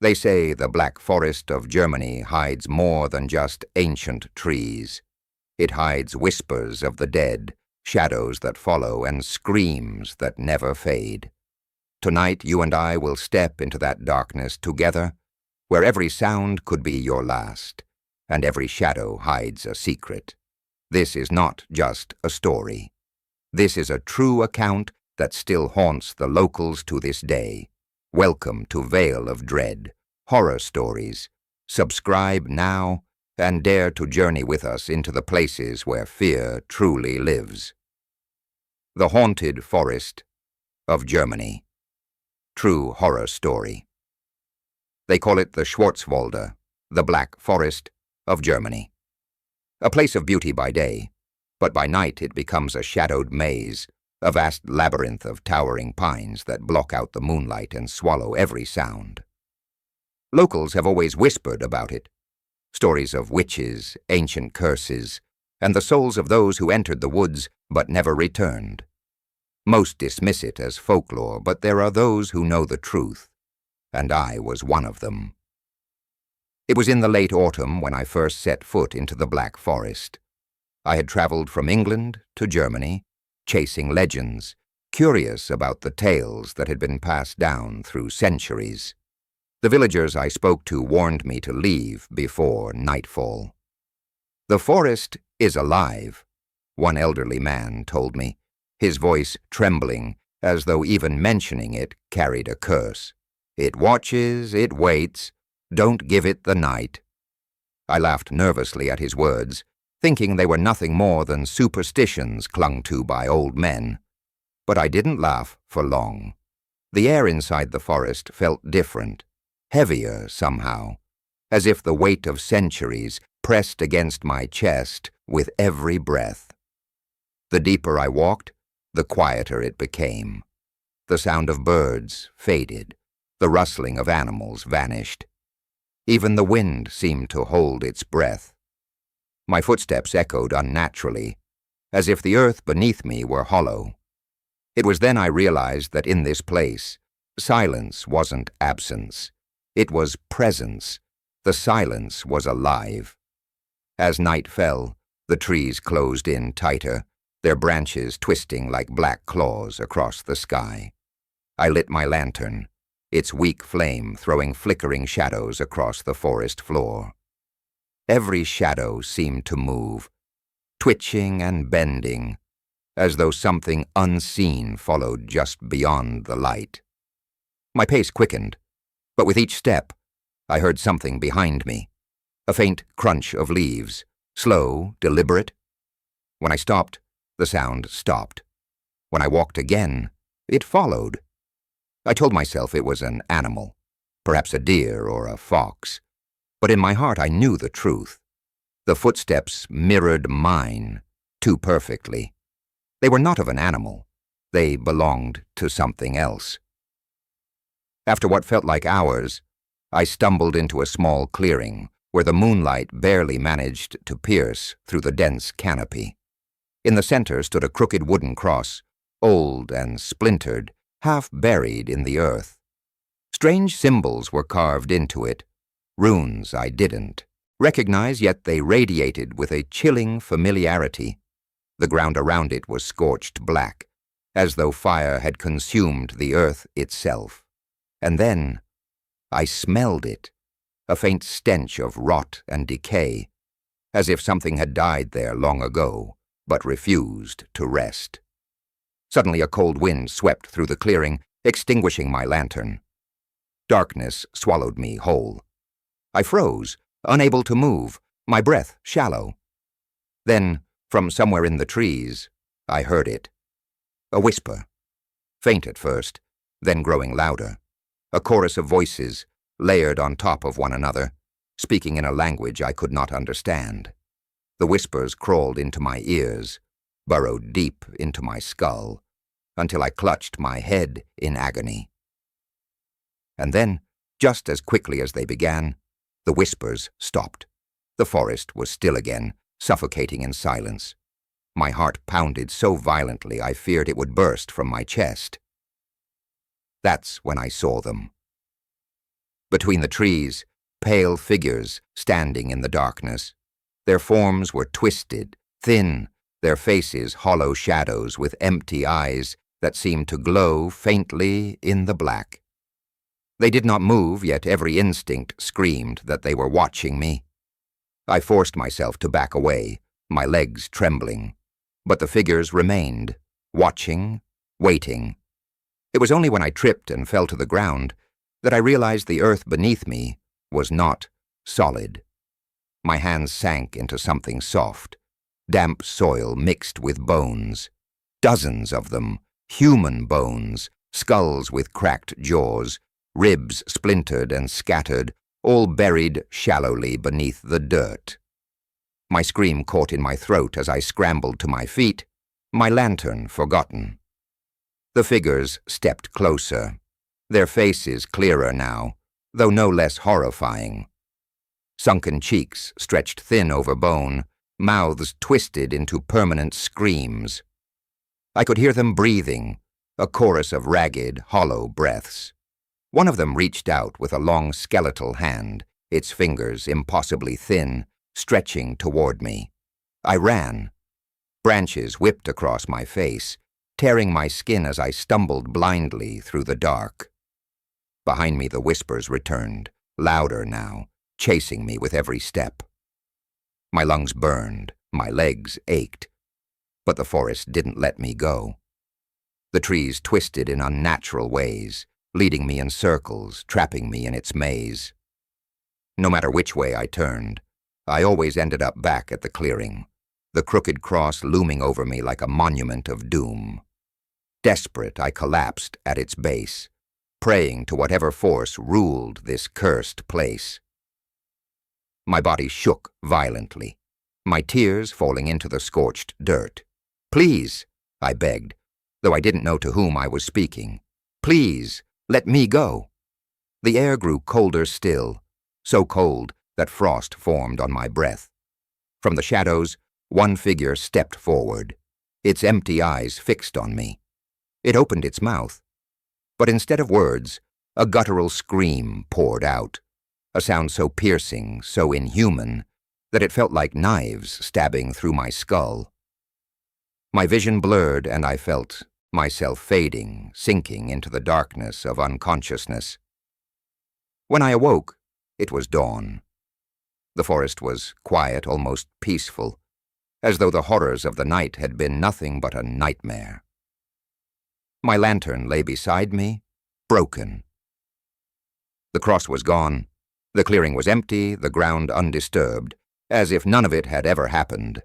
They say the Black Forest of Germany hides more than just ancient trees. It hides whispers of the dead, shadows that follow, and screams that never fade. Tonight you and I will step into that darkness together, where every sound could be your last, and every shadow hides a secret. This is not just a story. This is a true account that still haunts the locals to this day. Welcome to Vale of Dread, Horror Stories. Subscribe now and dare to journey with us into the places where fear truly lives. The Haunted Forest of Germany. True horror story. They call it the Schwarzwälder, the Black Forest of Germany. A place of beauty by day, but by night it becomes a shadowed maze, a vast labyrinth of towering pines that block out the moonlight and swallow every sound. Locals have always whispered about it. Stories of witches, ancient curses, and the souls of those who entered the woods but never returned. Most dismiss it as folklore, but there are those who know the truth, and I was one of them. It was in the late autumn when I first set foot into the Black Forest. I had traveled from England to Germany, chasing legends, curious about the tales that had been passed down through centuries. The villagers I spoke to warned me to leave before nightfall. "The forest is alive," one elderly man told me, his voice trembling as though even mentioning it carried a curse. "It watches, it waits. Don't give it the night." I laughed nervously at his words, thinking they were nothing more than superstitions clung to by old men. But I didn't laugh for long. The air inside the forest felt different, heavier somehow, as if the weight of centuries pressed against my chest with every breath. The deeper I walked, the quieter it became. The sound of birds faded, the rustling of animals vanished. Even the wind seemed to hold its breath. My footsteps echoed unnaturally, as if the earth beneath me were hollow. It was then I realized that in this place, silence wasn't absence. It was presence. The silence was alive. As night fell, the trees closed in tighter, their branches twisting like black claws across the sky. I lit my lantern, its weak flame throwing flickering shadows across the forest floor. Every shadow seemed to move, twitching and bending, as though something unseen followed just beyond the light. My pace quickened, but with each step, I heard something behind me, a faint crunch of leaves, slow, deliberate. When I stopped, the sound stopped. When I walked again, it followed. I told myself it was an animal, perhaps a deer or a fox. But in my heart I knew the truth. The footsteps mirrored mine too perfectly. They were not of an animal. They belonged to something else. After what felt like hours, I stumbled into a small clearing where the moonlight barely managed to pierce through the dense canopy. In the center stood a crooked wooden cross, old and splintered, half buried in the earth. Strange symbols were carved into it, runes I didn't recognize, yet they radiated with a chilling familiarity. The ground around it was scorched black, as though fire had consumed the earth itself. And then I smelled it, a faint stench of rot and decay, as if something had died there long ago, but refused to rest. Suddenly a cold wind swept through the clearing, extinguishing my lantern. Darkness swallowed me whole. I froze, unable to move, my breath shallow. Then, from somewhere in the trees, I heard it. A whisper, faint at first, then growing louder. A chorus of voices, layered on top of one another, speaking in a language I could not understand. The whispers crawled into my ears, burrowed deep into my skull, until I clutched my head in agony. And then, just as quickly as they began, the whispers stopped. The forest was still again, suffocating in silence. My heart pounded so violently I feared it would burst from my chest. That's when I saw them. Between the trees, pale figures standing in the darkness. Their forms were twisted, thin, their faces hollow shadows with empty eyes that seemed to glow faintly in the black. They did not move, yet every instinct screamed that they were watching me. I forced myself to back away, my legs trembling. But the figures remained, watching, waiting. It was only when I tripped and fell to the ground that I realized the earth beneath me was not solid. My hands sank into something soft, damp soil mixed with bones. Dozens of them, human bones, skulls with cracked jaws, ribs splintered and scattered, all buried shallowly beneath the dirt. My scream caught in my throat as I scrambled to my feet, my lantern forgotten. The figures stepped closer, their faces clearer now, though no less horrifying. Sunken cheeks stretched thin over bone, mouths twisted into permanent screams. I could hear them breathing, a chorus of ragged, hollow breaths. One of them reached out with a long skeletal hand, its fingers impossibly thin, stretching toward me. I ran. Branches whipped across my face, tearing my skin as I stumbled blindly through the dark. Behind me the whispers returned, louder now, chasing me with every step. My lungs burned, my legs ached, but the forest didn't let me go. The trees twisted in unnatural ways, leading me in circles, trapping me in its maze. No matter which way I turned, I always ended up back at the clearing, the crooked cross looming over me like a monument of doom. Desperate, I collapsed at its base, praying to whatever force ruled this cursed place. My body shook violently, my tears falling into the scorched dirt. "Please," I begged, though I didn't know to whom I was speaking. "Please, let me go." The air grew colder still, so cold that frost formed on my breath. From the shadows, one figure stepped forward, its empty eyes fixed on me. It opened its mouth, but instead of words, a guttural scream poured out, a sound so piercing, so inhuman, that it felt like knives stabbing through my skull. My vision blurred, and I felt myself fading, sinking into the darkness of unconsciousness. When I awoke, it was dawn. The forest was quiet, almost peaceful, as though the horrors of the night had been nothing but a nightmare. My lantern lay beside me, broken. The cross was gone, the clearing was empty, the ground undisturbed, as if none of it had ever happened.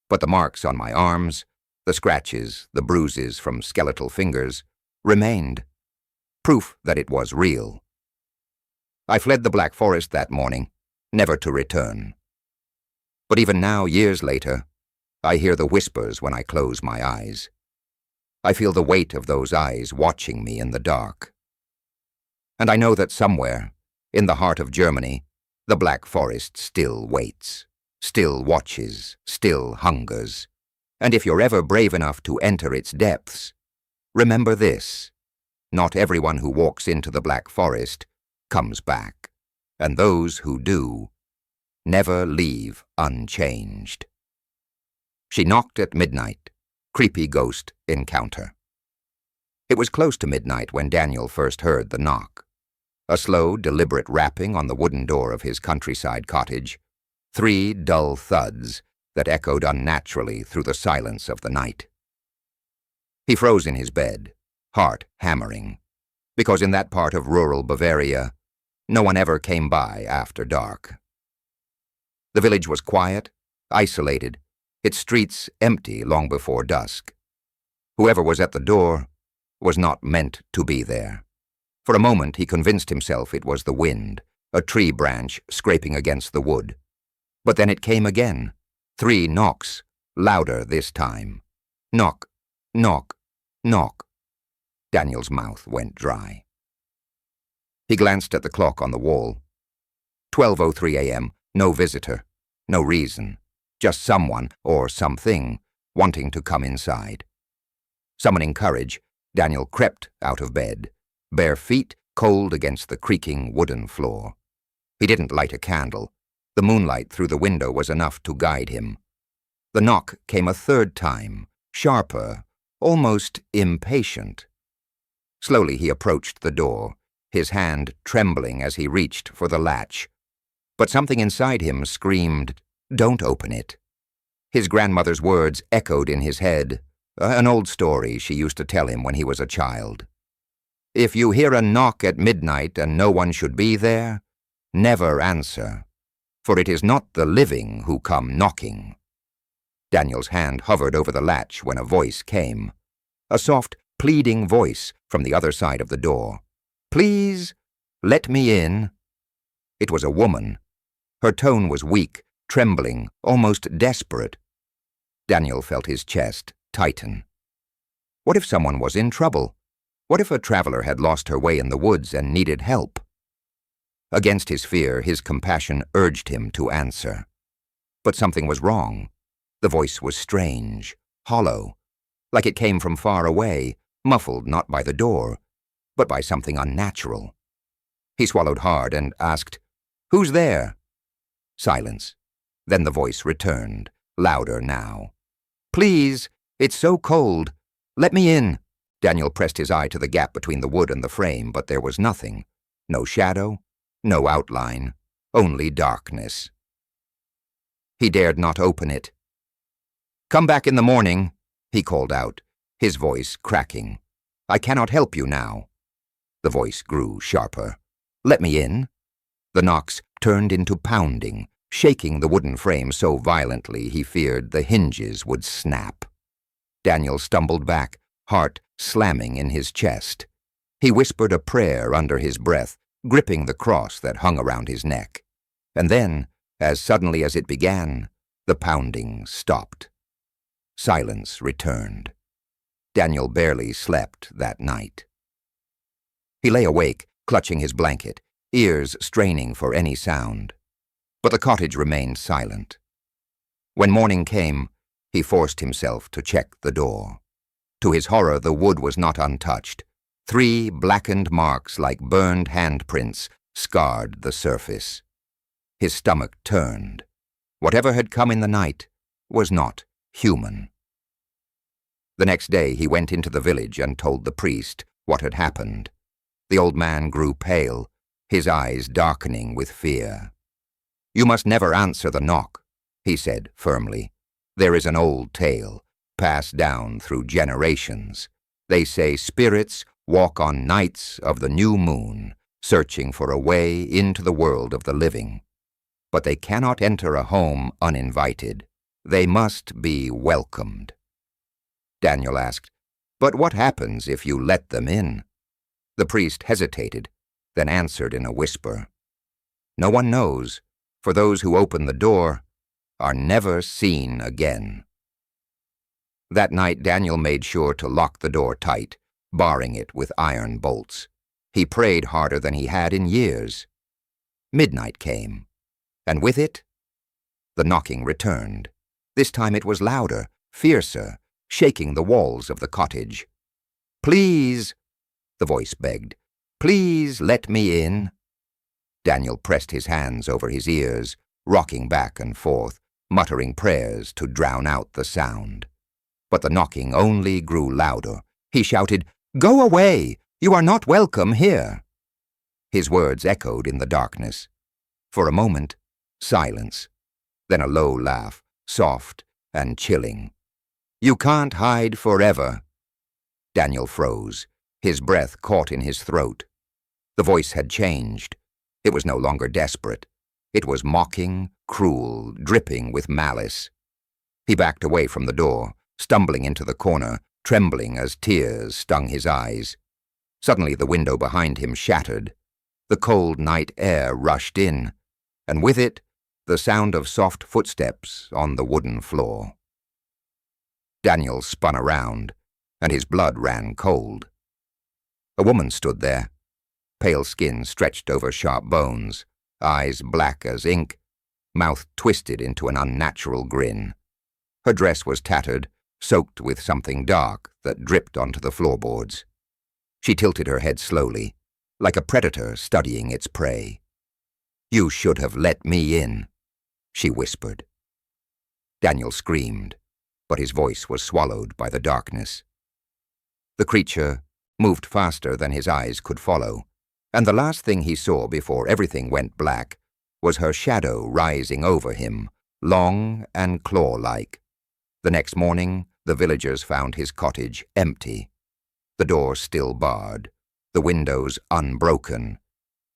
But the marks on my arms, the scratches, the bruises from skeletal fingers, remained, proof that it was real. I fled the Black Forest that morning, never to return. But even now, years later, I hear the whispers when I close my eyes. I feel the weight of those eyes watching me in the dark. And I know that somewhere, in the heart of Germany, the Black Forest still waits, still watches, still hungers. And if you're ever brave enough to enter its depths, remember this: not everyone who walks into the Black Forest comes back, and those who do never leave unchanged. She knocked at midnight. Creepy ghost encounter. It was close to midnight when Daniel first heard the knock. A slow, deliberate rapping on the wooden door of his countryside cottage, 3 dull thuds that echoed unnaturally through the silence of the night. He froze in his bed, heart hammering, because in that part of rural Bavaria, no one ever came by after dark. The village was quiet, isolated, its streets empty long before dusk. Whoever was at the door was not meant to be there. For a moment he convinced himself it was the wind, a tree branch scraping against the wood. But then it came again, 3 knocks, louder this time. Knock, knock, knock. Daniel's mouth went dry. He glanced at the clock on the wall. 12:03 a.m., no visitor, no reason. Just someone, or something, wanting to come inside. Summoning courage, Daniel crept out of bed, bare feet cold against the creaking wooden floor. He didn't light a candle. The moonlight through the window was enough to guide him. The knock came a third time, sharper, almost impatient. Slowly he approached the door, his hand trembling as he reached for the latch. But something inside him screamed, "Don't open it." His grandmother's words echoed in his head, an old story she used to tell him when he was a child. If you hear a knock at midnight and no one should be there, never answer, for it is not the living who come knocking. Daniel's hand hovered over the latch when a voice came, a soft, pleading voice from the other side of the door. "Please, let me in." It was a woman. Her tone was weak, trembling, almost desperate. Daniel felt his chest tighten. What if someone was in trouble? What if a traveler had lost her way in the woods and needed help? Against his fear, his compassion urged him to answer. But something was wrong. The voice was strange, hollow, like it came from far away, muffled not by the door, but by something unnatural. He swallowed hard and asked, "Who's there?" Silence. Then the voice returned, louder now. "Please, it's so cold. Let me in." Daniel pressed his eye to the gap between the wood and the frame, but there was nothing. No shadow, no outline, only darkness. He dared not open it. "Come back in the morning," he called out, his voice cracking. "I cannot help you now." The voice grew sharper. "Let me in." The knocks turned into pounding, shaking the wooden frame so violently he feared the hinges would snap. Daniel stumbled back, heart slamming in his chest. He whispered a prayer under his breath, gripping the cross that hung around his neck. And then, as suddenly as it began, the pounding stopped. Silence returned. Daniel barely slept that night. He lay awake, clutching his blanket, ears straining for any sound. But the cottage remained silent. When morning came, he forced himself to check the door. To his horror, the wood was not untouched. 3 blackened marks like burned handprints scarred the surface. His stomach turned. Whatever had come in the night was not human. The next day he went into the village and told the priest what had happened. The old man grew pale, his eyes darkening with fear. "You must never answer the knock," he said firmly. "There is an old tale, passed down through generations. They say spirits walk on nights of the new moon, searching for a way into the world of the living. But they cannot enter a home uninvited. They must be welcomed." Daniel asked, "But what happens if you let them in?" The priest hesitated, then answered in a whisper, "No one knows, for those who open the door are never seen again." That night Daniel made sure to lock the door tight, barring it with iron bolts. He prayed harder than he had in years. Midnight came, and with it, the knocking returned. This time it was louder, fiercer, shaking the walls of the cottage. "Please," the voice begged, "please let me in." Daniel pressed his hands over his ears, rocking back and forth, muttering prayers to drown out the sound. But the knocking only grew louder. He shouted, "Go away! You are not welcome here!" His words echoed in the darkness. For a moment, silence, then a low laugh, soft and chilling. "You can't hide forever." Daniel froze, his breath caught in his throat. The voice had changed. It was no longer desperate. It was mocking, cruel, dripping with malice. He backed away from the door, stumbling into the corner, trembling as tears stung his eyes. Suddenly the window behind him shattered. The cold night air rushed in, and with it, the sound of soft footsteps on the wooden floor. Daniel spun around, and his blood ran cold. A woman stood there, pale skin stretched over sharp bones, eyes black as ink, mouth twisted into an unnatural grin. Her dress was tattered, soaked with something dark that dripped onto the floorboards. She tilted her head slowly, like a predator studying its prey. "You should have let me in," she whispered. Daniel screamed, but his voice was swallowed by the darkness. The creature moved faster than his eyes could follow, and the last thing he saw before everything went black was her shadow rising over him, long and claw-like. The next morning, the villagers found his cottage empty, the door still barred, the windows unbroken,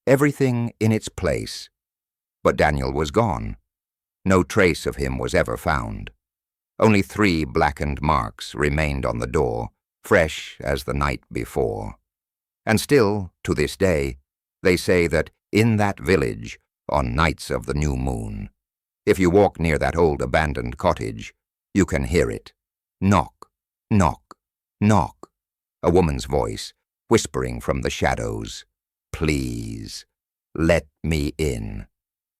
everything in its place. But Daniel was gone. No trace of him was ever found. Only 3 blackened marks remained on the door, fresh as the night before. And still, to this day, they say that in that village, on nights of the new moon, if you walk near that old abandoned cottage, you can hear it. Knock, knock, knock. A woman's voice, whispering from the shadows, "Please, let me in."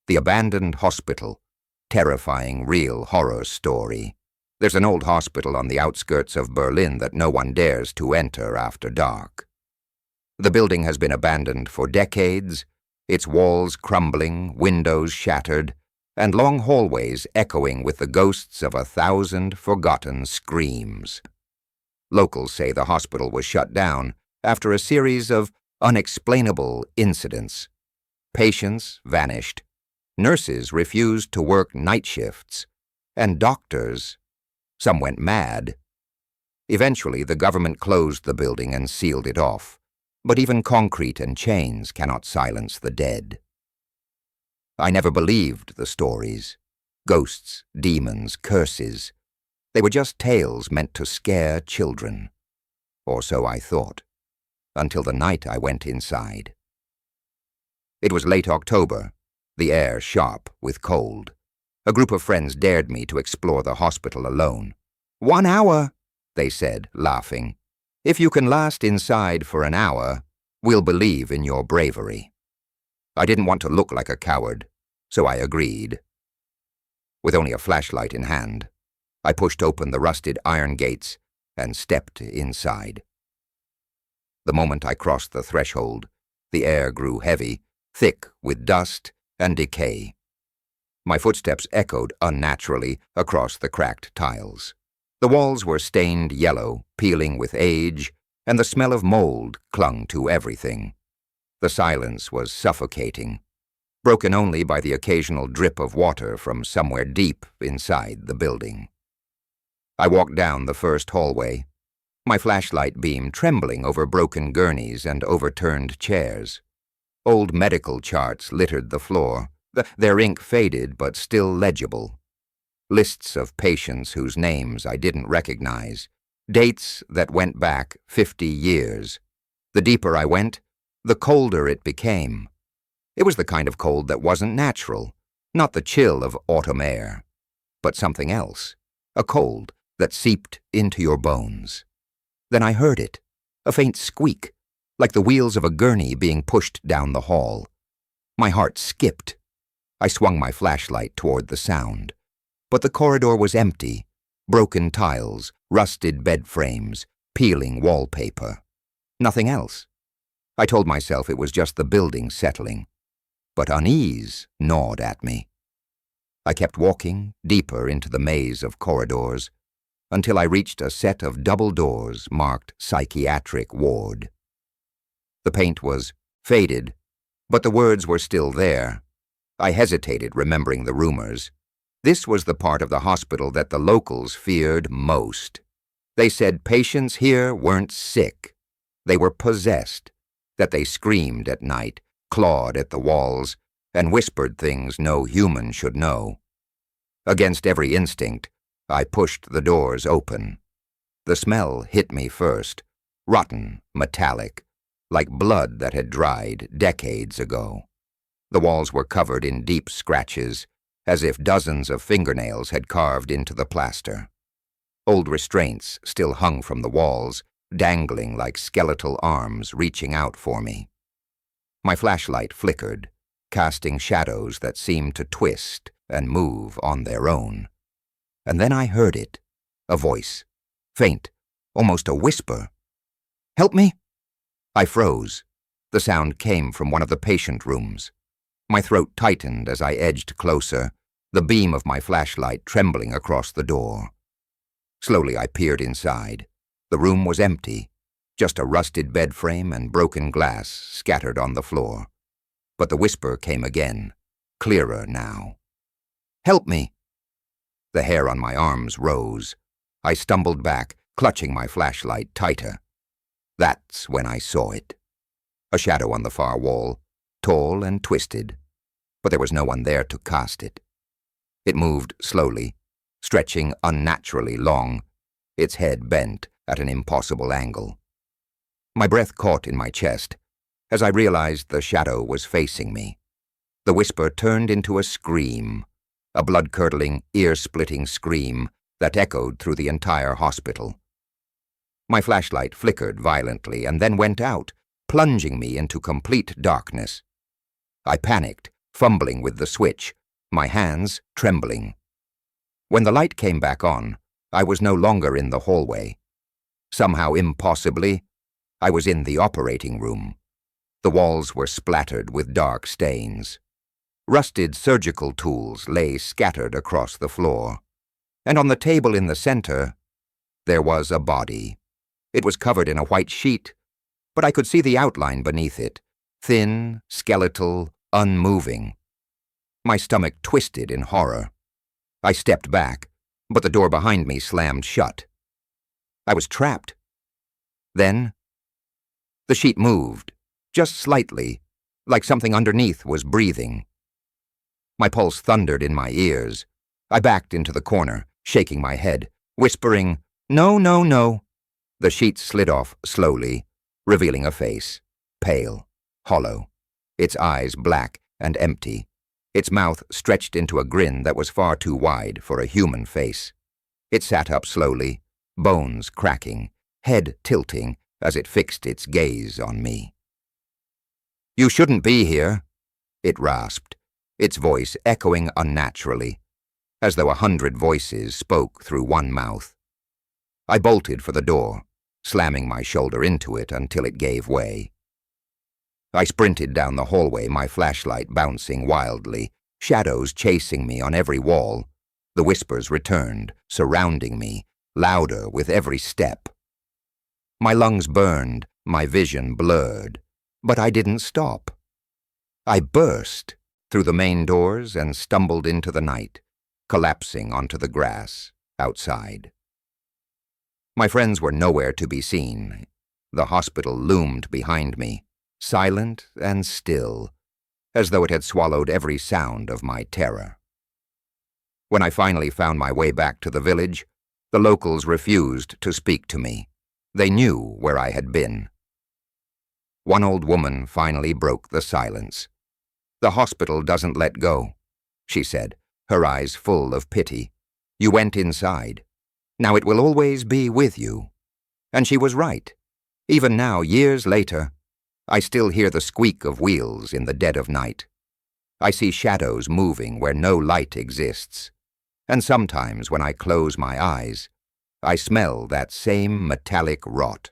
The abandoned hospital, terrifying real horror story. There's an old hospital on the outskirts of Berlin that no one dares to enter after dark. The building has been abandoned for decades, its walls crumbling, windows shattered, and long hallways echoing with the ghosts of 1,000 forgotten screams. Locals say the hospital was shut down after a series of unexplainable incidents. Patients vanished, nurses refused to work night shifts, and doctors, some went mad. Eventually, the government closed the building and sealed it off, but even concrete and chains cannot silence the dead. I never believed the stories. Ghosts, demons, curses. They were just tales meant to scare children. Or so I thought, until the night I went inside. It was late October, the air sharp with cold. A group of friends dared me to explore the hospital alone. "1 hour," they said, laughing. "If you can last inside for an hour, we'll believe in your bravery." I didn't want to look like a coward, so I agreed. With only a flashlight in hand, I pushed open the rusted iron gates and stepped inside. The moment I crossed the threshold, the air grew heavy, thick with dust and decay. My footsteps echoed unnaturally across the cracked tiles. The walls were stained yellow, peeling with age, and the smell of mold clung to everything. The silence was suffocating, broken only by the occasional drip of water from somewhere deep inside the building. I walked down the first hallway, my flashlight beam trembling over broken gurneys and overturned chairs. Old medical charts littered the floor, their ink faded but still legible. Lists of patients whose names I didn't recognize, dates that went back 50 years. The deeper I went, the colder it became. It was the kind of cold that wasn't natural, not the chill of autumn air, but something else, a cold that seeped into your bones. Then I heard it, a faint squeak, like the wheels of a gurney being pushed down the hall. My heart skipped. I swung my flashlight toward the sound, but the corridor was empty, broken tiles, rusted bed frames, peeling wallpaper. Nothing else. I told myself it was just the building settling, but unease gnawed at me. I kept walking deeper into the maze of corridors until I reached a set of double doors marked psychiatric ward. The paint was faded, but the words were still there. I hesitated, remembering the rumors. This was the part of the hospital that the locals feared most. They said patients here weren't sick. They were possessed, that they screamed at night, clawed at the walls, and whispered things no human should know. Against every instinct, I pushed the doors open. The smell hit me first, rotten, metallic, like blood that had dried decades ago. The walls were covered in deep scratches, as if dozens of fingernails had carved into the plaster. Old restraints still hung from the walls, dangling like skeletal arms reaching out for me. My flashlight flickered, casting shadows that seemed to twist and move on their own. And then I heard it, a voice, faint, almost a whisper. "Help me?" I froze. The sound came from one of the patient rooms. My throat tightened as I edged closer, the beam of my flashlight trembling across the door. Slowly I peered inside. The room was empty, just a rusted bed frame and broken glass scattered on the floor. But the whisper came again, clearer now. "Help me!" The hair on my arms rose. I stumbled back, clutching my flashlight tighter. That's when I saw it. A shadow on the far wall, tall and twisted, but there was no one there to cast it. It moved slowly, stretching unnaturally long, its head bent at an impossible angle. My breath caught in my chest as I realized the shadow was facing me. The whisper turned into a scream, a blood-curdling, ear-splitting scream that echoed through the entire hospital. My flashlight flickered violently and then went out, plunging me into complete darkness. I panicked, fumbling with the switch, my hands trembling. When the light came back on, I was no longer in the hallway. Somehow impossibly, I was in the operating room. The walls were splattered with dark stains. Rusted surgical tools lay scattered across the floor, and on the table in the center, there was a body. It was covered in a white sheet, but I could see the outline beneath it, thin, skeletal, unmoving. My stomach twisted in horror. I stepped back, but the door behind me slammed shut. I was trapped. Then, the sheet moved, just slightly, like something underneath was breathing. My pulse thundered in my ears. I backed into the corner, shaking my head, whispering, "No, no, no." The sheet slid off slowly, revealing a face, pale, hollow, its eyes black and empty, its mouth stretched into a grin that was far too wide for a human face. It sat up slowly, bones cracking, head tilting as it fixed its gaze on me. "You shouldn't be here," it rasped, its voice echoing unnaturally, as though 100 voices spoke through one mouth. I bolted for the door, slamming my shoulder into it until it gave way. I sprinted down the hallway, my flashlight bouncing wildly, shadows chasing me on every wall. The whispers returned, surrounding me, louder with every step. My lungs burned, my vision blurred, but I didn't stop. I burst through the main doors and stumbled into the night, collapsing onto the grass outside. My friends were nowhere to be seen. The hospital loomed behind me, silent and still, as though it had swallowed every sound of my terror. When I finally found my way back to the village, the locals refused to speak to me. They knew where I had been. One old woman finally broke the silence. "The hospital doesn't let go," she said, her eyes full of pity. "You went inside. Now it will always be with you." And she was right. Even now, years later, I still hear the squeak of wheels in the dead of night. I see shadows moving where no light exists. And sometimes when I close my eyes, I smell that same metallic rot.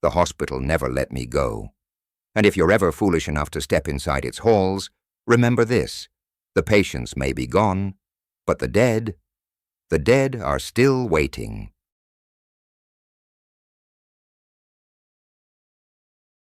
The hospital never let me go. And if you're ever foolish enough to step inside its halls, remember this: the patients may be gone, but the dead are still waiting.